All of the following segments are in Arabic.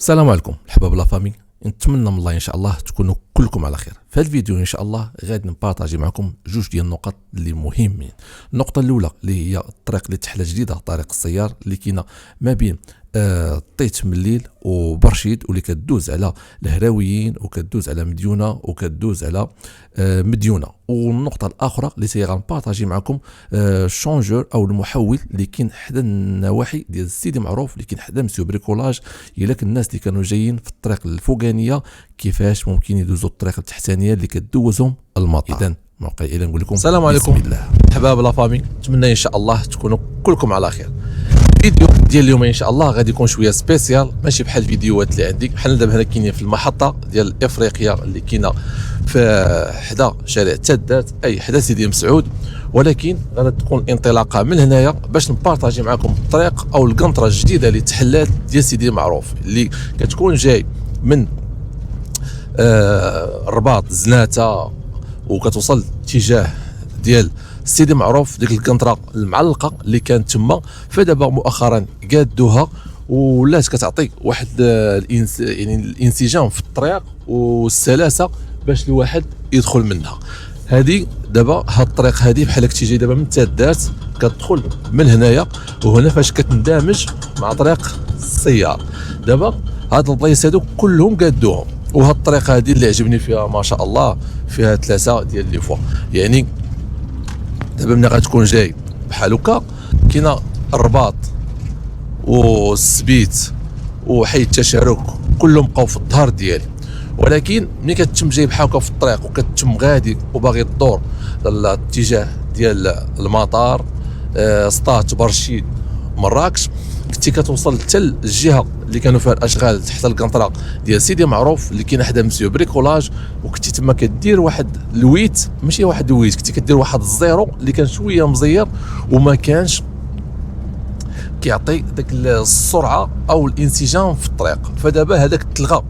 السلام عليكم الحباب لا فامي. نتمنى من الله ان شاء الله تكونوا كلكم على خير. في هذا الفيديو ان شاء الله غادي نبارطاجي معكم جوج ديال النقط اللي مهمين. النقطه الاولى اللي هي الطريق اللي تحلى جديده، طريق السيار اللي كاينه ما بين طيت من الليل وبرشيد، واللي كدوز على الهراويين وكدوز على مديونه وكدوز على مديونه. والنقطه الاخرى اللي هي غنبارطاجي معكم الشونجور او المحول اللي كاين حدا النواحي ديال سيدي معروف، اللي كاين حدا مسيو بريكولاج. الا الناس اللي كانوا جايين في الطريق الفوقانيه كيفاش ممكن يدوزوا الطريق التحتانيه اللي كدوزهم المطار. اذا موقع الى نقول لكم السلام عليكم حباب لا فامي. نتمنى ان شاء الله تكونوا كلكم على خير. الفيديو ديال اليوم ان شاء الله غادي يكون شويه سبيسيال، ماشي بحال الفيديوهات اللي عندي. حنا دابا هنا كاينين في المحطه ديال افريقيا اللي كاينه في حدا شارع تادات اي حدا سيدي مسعود، ولكن غادي تكون انطلاقه من هنايا باش نبارطاجي معكم الطريق او القنطره الجديده اللي تحلات ديال سيدي معروف، اللي كتكون جاي من الرباط زناته وكتوصل اتجاه ديال سيدي معروف. ديك القنطره المعلقه اللي كانت تما، فدابا مؤخرا قادوها ولات كتعطي واحد يعني الانسجام في الطريق والسلاسه باش الواحد يدخل منها. هذه دابا هاد الطريق هذه بحال كتجي دابا من تادات كتدخل من هنايا، وهنا فاش كتندمج مع طريق السيار. دابا هاد البلايص هادو كلهم قادوهم، وهاد الطريق هذه اللي عجبني فيها ما شاء الله فيها ثلاثه ديال لي فوا. يعني دابا ملي غتكون جاي بحال هكا كاينه الرباط والسبيت وحي التشارك كلهم بقاو في الظهر ديالي، ولكن ملي كتتم جاي بحال هكا في الطريق وكتتم غادي وباغي تدور الاتجاه ديال المطار سطات برشيد مراكش، كنتي كتوصل حتى الجهه اللي كانوا فيها الاشغال تحت القنطره ديال سيدي معروف اللي كاين حدا مسيو بريكولاج، وكنتي تما كدير واحد الويت، ماشي واحد الويت، كنتي كدير واحد الزيرو اللي كان شويه مزير وما كانش كيعطي داك السرعه او الانسجام في الطريق. فدابا هذاك تلغى،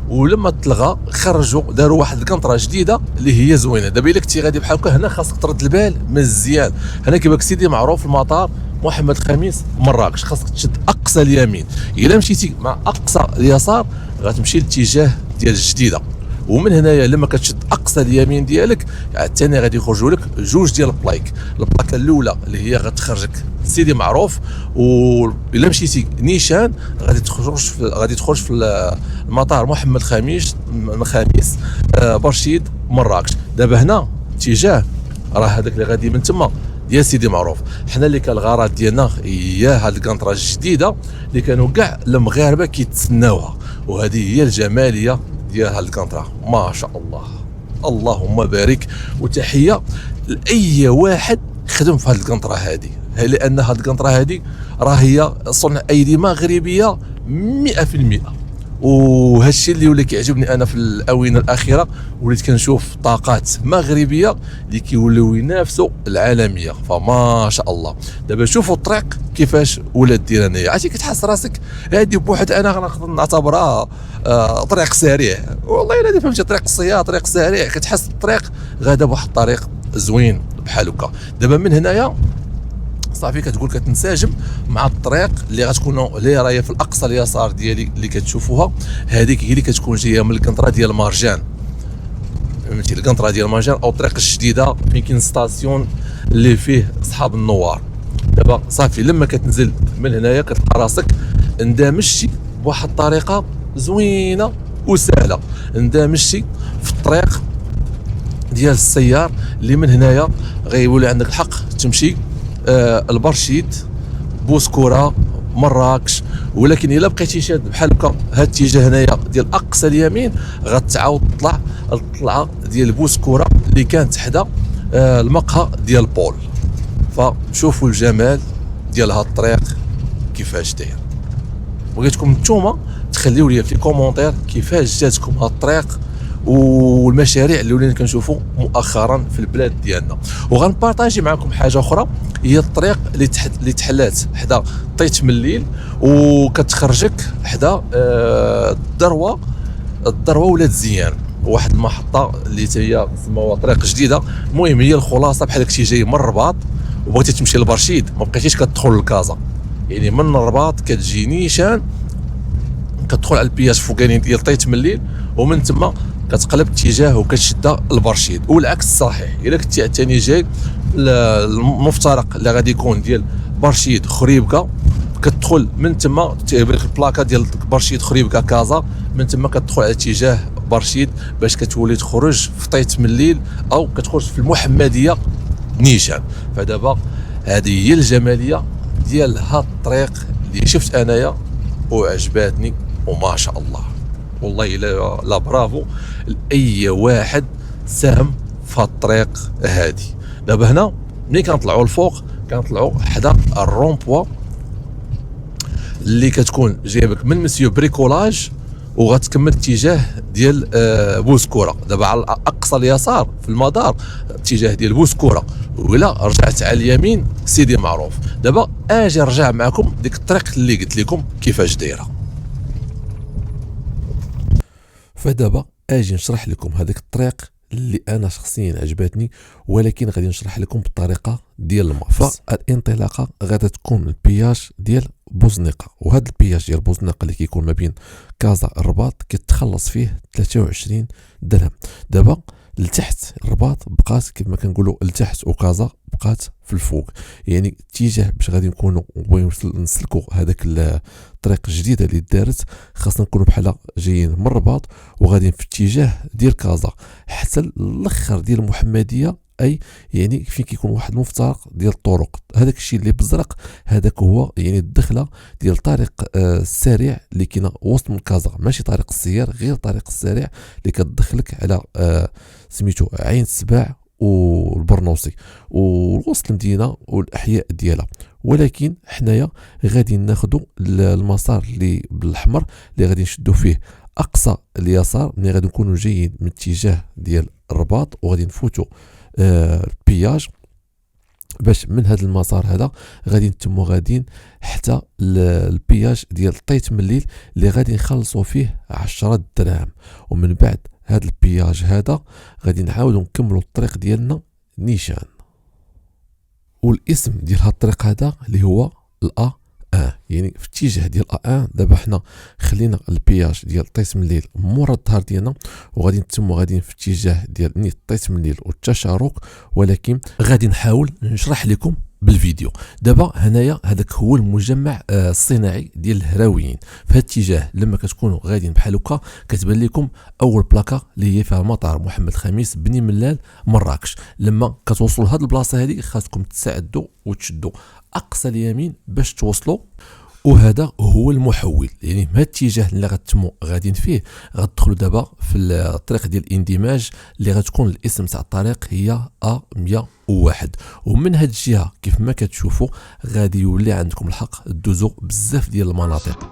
ولما تلغى خرجوا داروا واحد القنطره جديده اللي هي زوينه. دابا الا كنتي غادي بحال هكا هنا خاصك ترد البال مزيان. هنا كيبقى سيدي معروف المطار محمد خميس مراكش، خاصك تشد اقصى اليمين. الا مشيتي مع اقصى اليسار غتمشي للاتجاه ديال الجديده، ومن هنايا لما كتشد اقصى اليمين ديالك عاوتاني غادي يخرجوا لك جوج ديال البلايك. البلاكه الاولى اللي هي غتخرجك سيدي معروف، والا مشيتي نيشان غادي تخرج في المطار محمد خميس برشيد مراكش. دابا هنا اتجاه راه هذاك اللي غادي من تما ديال سيدي معروف. حنا اللي كان الغرض ديالنا هي هاد القنطره الجديده اللي كانوا كاع المغاربه كيتسناوها، وهذه هي الجماليه ديال هاد القنطره ما شاء الله. اللهم بارك، وتحيه لاي واحد خدم في هاد القنطره هذه، لان هاد القنطره هذه راه هي صنع ايدي مغربيه 100%. وهذا الشيء اللي ولا كيعجبني انا في الاونه الاخيره، وليت كنشوف طاقات مغربيه اللي كيوليو ينافسوا العالميه، فما شاء الله. دابا شوفوا الطريق كيفاش ولات دير هنايا، عرفتي كتحس راسك هذه بواحد انا غنقدر نعتبرها طريق سريع. والله الا فهمتي طريق السيار طريق سريع، كتحس الطريق غادا بواحد الطريق زوين بحال هكا. دابا من هنايا صافي كتقول كتنسجم مع الطريق اللي غتكون اللي راهي في الاقصى اليسار ديالي اللي كتشوفوها. هذيك هي اللي كتكون جايه من القنطره ديال مارجان، فهمتي القنطره ديال مارجان او الطريق الجديده فين كاين ستاسيون اللي فيه اصحاب النوار. دابا صافي لما كتنزل من هنايا كتلقى راسك اندمجتي بواحد الطريقه زوينه وسهله، اندمجتي في الطريق ديال السيار اللي من هنايا غيولي عندك الحق تمشي البرشيد بوسكوره مراكش. ولكن الا بقيتي شاد بحال هكا هاد الاتجاه هنايا ديال اقصى اليمين غتعاود تطلع الطلعه ديال بوسكوره اللي كانت حدا المقهى ديال بول. فشوفوا الجمال ديال هاد الطريق كيفاش داير. بغيتكم نتوما تخليو لي في كومونتير كيفاش جاتكم هاد الطريق والمشاريع اللي ولينا كنشوفوا مؤخرا في البلاد ديالنا. وغنبارطاجي معكم حاجه اخرى، هي الطريق اللي تحلات حدا طيت من الليل وكتخرجك حدا الدروه ولاد زيان، واحد المحطه اللي هي سموها طريق جديده. المهم هي الخلاصه بحال كنتي جاي من الرباط وبغيتي تمشي لبرشيد ما بقيتيش كتدخل لكازا، يعني من الرباط كتجي نيشان كتدخل على البياج فوقاني ديال طيت من الليل، ومن تما كتقلب اتجاه وكتشد البرشيد، والعكس صحيح. الا كنتي عاوتاني جاي المفترق اللي غادي يكون ديال برشيد خريبكه، كتدخل من تما تيبان لك البلاكه ديال برشيد خريبكه كازا، من تما كتدخل على اتجاه برشيد باش كتولي تخرج في طيت من الليل او كتخرج في المحمديه نيشان. فدابا هذه هي الجماليه ديال هاد الطريق اللي شفت انايا وعجباتني، وما شاء الله والله لا برافو لاي واحد ساهم في هاد الطريق هادي. دابا هنا ملي كنطلعوا الفوق كنطلعوا حدا الرومبوا اللي كتكون جايبك من مسيو بريكولاج وغتكمل اتجاه ديال بوسكوره. دابا على اقصى اليسار في المدار اتجاه ديال بوسكوره، ولا رجعت على اليمين سيدي معروف. دابا اجي نرجع معكم ديك الطريق اللي قلت لكم كيفاش دايره. فدابا اجي نشرح لكم هذيك الطريق اللي انا شخصيا عجبتني، ولكن غادي نشرح لكم بالطريقه ديال الماف. فالانطلاقه غادا تكون البياج ديال بوزنيقه، وهذا البياج ديال بوزنيقه اللي كيكون ما بين كازا الرباط كتخلص فيه 23 درهم. دابا لتحت الرباط بقات كما كنقولوا لتحت، وكازا بقات في الفوق. يعني اتجاه باش غادي نكونوا نسلكوا هذاك الطريق الجديده اللي دارت، خاصنا نكونوا بحال جايين من الرباط وغاديين في اتجاه ديال كازا حتى الاخر ديال المحمديه، اي يعني فين كيكون واحد المفترق ديال الطرق. هذاك الشيء اللي بزرق هذاك هو يعني الدخله ديال الطريق السريع اللي كاينه وسط من كازا، ماشي طريق السيار، غير طريق السريع اللي كتدخلك على سميتو عين السباع والبرنوسي ووسط المدينه والاحياء ديالها. ولكن حنايا غادي ناخذوا المسار اللي بالاحمر اللي غادي نشدوا فيه اقصى اليسار، ملي غادي نكونوا جايين من اتجاه ديال الرباط وغادي نفوتوا البياج. باش من هذا المسار هذا غادي نتموا غاديين حتى البياج ديال طيت من الليل اللي غادي نخلصوا فيه 10 دراهم. ومن بعد هذا البياج هذا غادي نعاودوا نكملوا الطريق ديالنا نيشان. والاسم ديال هذا الطريق هذا اللي هو الأ يعني في اتجاه ديال A1. دابا حنا خلينا البياج ديال طيت من الليل مورا الظهر ديالنا، وغادي نتموا غاديين في اتجاه ديال نيت طيت من الليل والتشارك، ولكن غادي نحاول نشرح لكم بالفيديو. دابا هنايا هذاك هو المجمع الصناعي ديال الهراويين. في هذا الاتجاه لما كتكونوا غاديين بحال هكا كتبان لكم اول بلاكه اللي هي فيها مطار محمد الخامس بني ملال مراكش. لما كتوصلوا لهاد البلاصه هذه خاصكم تساعدوا وتشدوا اقصى اليمين باش توصلوا، وهذا هو المحول. يعني في هذا الاتجاه اللي غتتموا غاديين فيه غتدخلوا دابا في الطريق ديال الاندماج اللي غتكون الاسم تاع الطريق هي A101. ومن هذه الجهه كيف ما كتشوفوا غادي يولي عندكم الحق دوزوا بزاف ديال المناطق.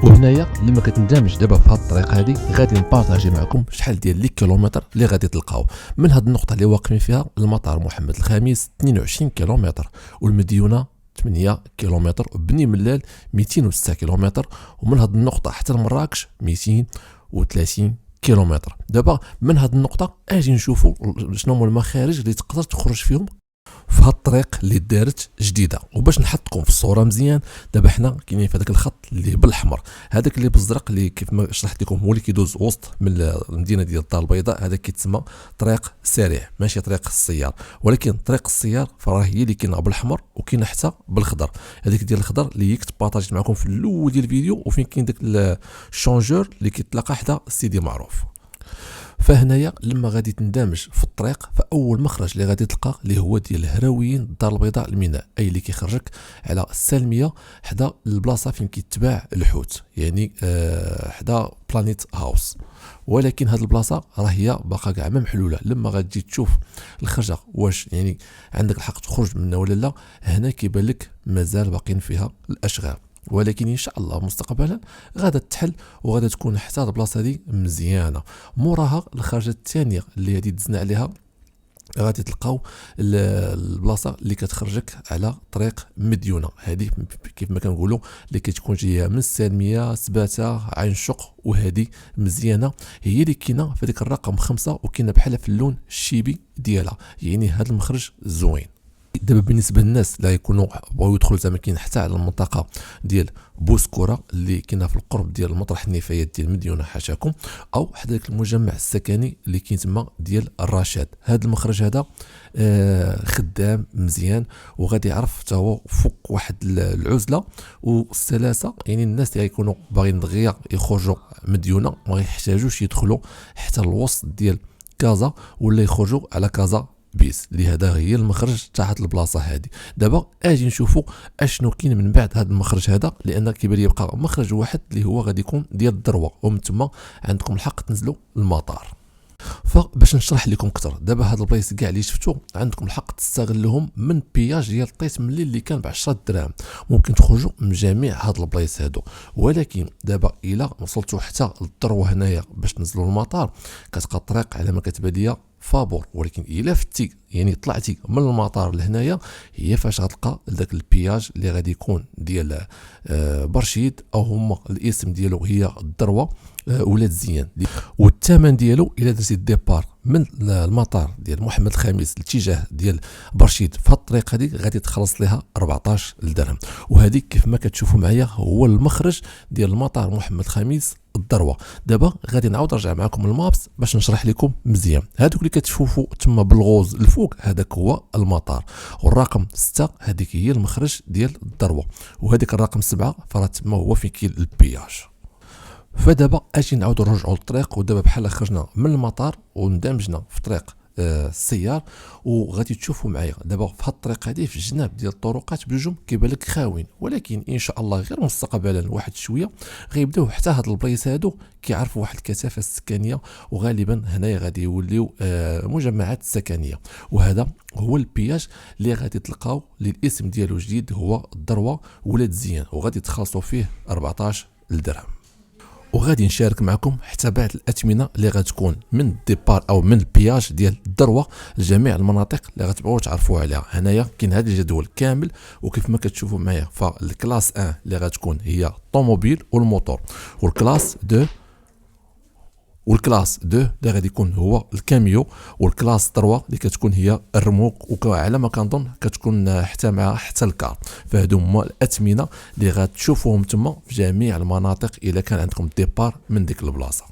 وهنايا لما كتندمج دابا في هاد الطريق هادي غادي نبارطاجي معكم شحال ديال لي كيلومتر اللي غادي تلقاو. من هاد النقطه اللي واقفين فيها المطار محمد الخامس 22 كيلومتر، والمديونه 8 كيلومتر، وبني ملال 206 كيلومتر، ومن هاد النقطه حتى لمراكش 230 كيلومتر. دابا من هاد النقطه اجي نشوفوا شنو هما المخارج اللي تقدر تخرج فيهم في هاد الطريق اللي دارت جديده. وباش نحطكم في الصوره مزيان، دابا حنا كاينين في هذاك الخط اللي بالاحمر، هذاك اللي بالزرق اللي كيف ما شرحت لكم هو اللي كيدوز وسط من المدينه ديال الدار البيضاء، هذا كيتسمى طريق سريع ماشي طريق السيار. ولكن طريق السيار فراه هي اللي كاينه بالاحمر وكاينه حتى بالخضر. هذيك ديال الخضر اللي كنت بارطاجيت معكم في الاول ديال الفيديو، وفين كاين داك الشونجور اللي كيتلاقى حدا سيدي معروف. فهنايا لما غادي تندمج في الطريق، فاول مخرج اللي غادي تلقى اللي هو ديال الهراويين الدار البيضاء الميناء، اي اللي كيخرجك على السالميه حدا البلاصه فين كيتباع الحوت، يعني حدا بلانيت هاوس. ولكن هاد البلاصه راه هي باقا كاع ما محلوله. لما غادي تشوف الخرجه واش يعني عندك الحق تخرج منها ولا لا، هنا كيبان لك مازال باقيين فيها الاشغال، ولكن ان شاء الله مستقبلا غادا تحل وغادا تكون حتى البلاصه هذه مزيانه. موراها الخرجه الثانيه اللي غادي دزنا عليها غادي تلقاو البلاصه اللي كتخرجك على طريق مديونه. هذه كيف ما كنقولوا اللي كتكون جايه من السالميه، سباته، عين الشق، وهذه مزيانه، هي اللي كاينه في ديك الرقم 5، وكاينه بحال في اللون الشيبي ديالها. يعني هذا المخرج زوين. دابا بالنسبه للناس اللي يكونوا بغاو يدخلوا زعما كاين حتى على المنطقه ديال بوسكوره اللي كاينه في القرب ديال مطرح النفايات ديال مديونه حاشاكم، او حدا داك المجمع السكني اللي كاين تما ديال الرشاد. هذا المخرج هذا خدام مزيان، وغادي يعرف حتى هو فوق واحد العزله والسلاسه. يعني الناس اللي غيكونوا باغيين دغيا يخرجوا مديونه ما يحتاجوش يدخلوا حتى الوسط ديال كازا ولا يخرجوا على كازا بيس، لهذا هي المخرج تاع هاد البلاصه هادي. دابا اجي نشوفوا اشنو كاين من بعد هاد المخرج هذا، لان كيبان لي يبقى مخرج واحد اللي هو غادي يكون ديال الذروه، ومن ثم عندكم الحق تنزلوا المطار. فباش نشرح لكم اكثر، دابا هاد البلايص كاع اللي شفتوا عندكم الحق تستغلوهم من بياج ديال طيس ملي اللي كان ب 10 دراهم، ممكن تخرجوا من جميع هاد البلايص هادو. ولكن دابا الا وصلتوا حتى للذروه هنايا باش تنزلوا المطار، كتبقى الطريق على ما كتبان ليا فابور. ولكن الا فتي يعني طلعتي من المطار لهنايا، هي فاش غتلقى ذاك البياج اللي غادي يكون ديال برشيد، او هما الاسم ديالو هي الذروه ولاد زيان. والثمن ديالو الى درتي الديبار من المطار ديال محمد الخامس الاتجاه ديال برشيد في الطريق هذه غادي تخلص لها 14 درهم. وهذه كيف ما كتشوفوا معايا هو المخرج ديال المطار محمد الخامس الذروه. دابا غادي نعاود نرجع معكم المابس باش نشرح لكم مزيان. هذوك اللي كتشوفوا تما بالغوز الفوق هذاك هو المطار، والرقم 6 هذيك هي المخرج ديال الذروه، وهذيك الرقم 7 فراه تما هو فين كاين البياج. فدابا اجي نعاودو نرجعوا للطريق، ودابا بحال خرجنا من المطار واندمجنا في طريق السيار، وغادي تشوفوا معايا دابا في هاد الطريق هذه في الجناب ديال الطرقات بجوج كيبان لك خاوين، ولكن ان شاء الله غير مستقبلا واحد شويه غيبداو حتى هاد البلايص هادو كيعرفوا واحد الكثافه السكانيه، وغالبا هنايا غادي يوليو مجمعات سكنيه. وهذا هو البياج اللي غادي تلقاو للاسم ديالو جديد هو الذروه ولاد زيان، وغادي تخلصوا فيه 14 درهم. وغادي نشارك معكم حتى بعض الاثمنه اللي غتكون من الديبار او من البياج ديال الذروه لجميع المناطق اللي غتبغوا تعرفوا عليها. هنايا كاين هذا الجدول كامل، وكيف ما كتشوفوا معايا فالكلاس 1 اللي غتكون هي الطوموبيل والموتور، والكلاس 2 اللي غادي يكون هو الكاميو، والكلاس 3 اللي كتكون هي الرموك، وعلى ما كنظن كتكون حتى مع حتى الكار. فهادو هما الاثمنه اللي غتشوفوهم تما في جميع المناطق الا كان عندكم ديبار من ديك البلاصه.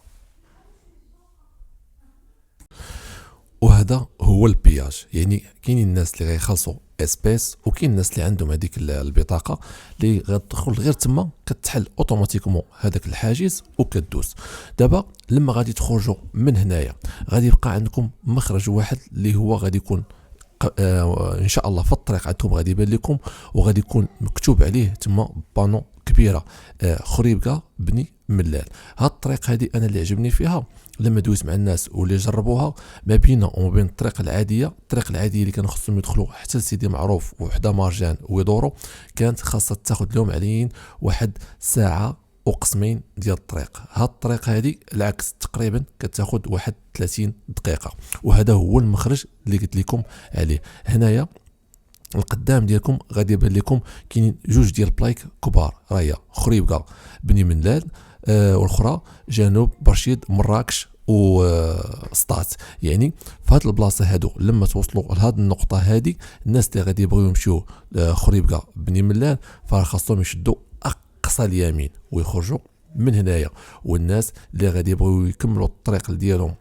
وهذا هو البياج. يعني كاينين الناس اللي غيخلصوا اسبيس، وكاين الناس اللي عندهم هذيك البطاقه اللي غتدخل غير تما كتحل اوتوماتيكمون هذاك الحاجز وكدوز. دابا لما غادي تخرجوا من هنايا غادي يبقى عندكم مخرج واحد اللي هو غادي يكون ان شاء الله في الطريق عندكم غادي يبان لكم، وغادي يكون مكتوب عليه تما بانو كبيره خريبكه بني ملال. هاد الطريق هذه انا اللي عجبني فيها لما دويت مع الناس واللي جربوها، ما بينها وما بين الطريق العاديه اللي كانوا خصهم يدخلوا حتى لسيدي معروف وحده مارجان ويدوروا، كانت خاصها تاخذ لهم عليين واحد ساعه وقسمين ديال الطريق. هاد الطريق هذه العكس تقريبا كتاخذ واحد 30 دقيقه. وهذا هو المخرج اللي قلت لكم عليه. هنايا القدام ديالكم غادي يبان لكم كاينين جوج ديال بلايك كبار، راهي خريبكه بني ملال والاخرى جنوب برشيد مراكش وسطات. يعني في هذه البلاصه هادو لما توصلوا لهذه النقطه هذه، الناس اللي غادي يبغيو يمشيو خريبكه بني ملال فخاصهم يشدوا اقصى اليمين ويخرجوا من هنايا. والناس اللي غادي يبغيو يكملوا الطريق ديالهم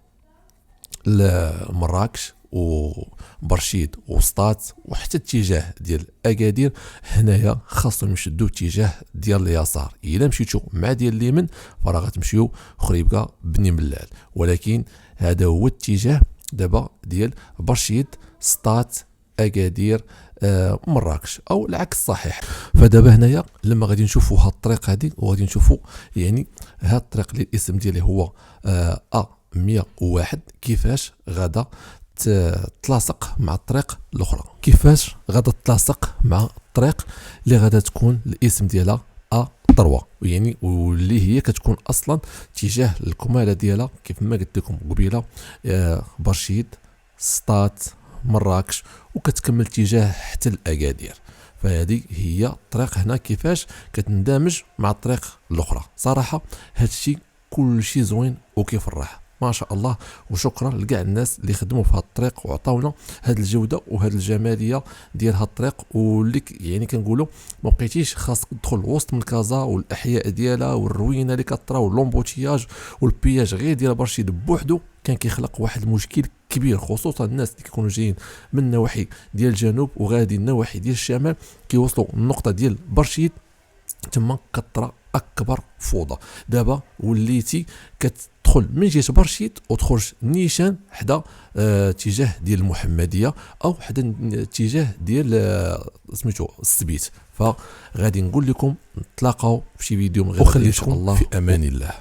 لمراكش وبرشيد وسطات وحتى اتجاه ديال اكادير، هنايا خاصهم يشدوا اتجاه ديال اليسار. الا مشيتوا مع ديال اليمين فراه غتمشيو خريبكه بني ملال، ولكن هذا هو الاتجاه دابا ديال برشيد سطات اكادير مراكش، او العكس صحيح. فدابا هنايا لما غادي نشوفوا هاد الطريق هذه وغادي نشوفوا يعني هاد الطريق اللي الاسم ديالي هو A101 كيفاش غادا تلاصق مع الطريق الاخرى، كيفاش غادا تلاصق مع الطريق اللي غادا تكون الاسم ديالها A3، يعني واللي هي كتكون اصلا اتجاه الكماله ديالها كيف ما قلت لكم قبيله برشيد سطات مراكش وكتكمل اتجاه حتى الاكادير. فهذه هي الطريق هنا كيفاش كتندمج مع الطريق الاخرى. صراحه هادشي كل شيء زوين وكيفرح ما شاء الله. وشكرا لكاع الناس اللي خدموا في هذا الطريق وعطاونا هذه الجوده وهذه الجماليه ديال هذا الطريق، واللي يعني كنقولوا ما بقيتيش خاصك تدخل وسط من كازا والاحياء ديالها والروينه اللي كطرا واللومبوتياج والبياج غير ديال برشيد بوحدو كان كيخلق واحد المشكل كبير، خصوصا الناس اللي كيكونوا جايين من النواحي ديال الجنوب وغادي النواحي ديال الشمال كيوصلوا النقطه ديال برشيد تما كطرا اكبر فوضى. دابا وليتي كتدخل من جهه برشيد وتخرج نيشان حدا اتجاه ديال المحمديه او حدا اتجاه ديال سميتو السبيت. فغادي نقول لكم نتلاقاو في شي فيديو من غير ان شاء الله. في امان الله.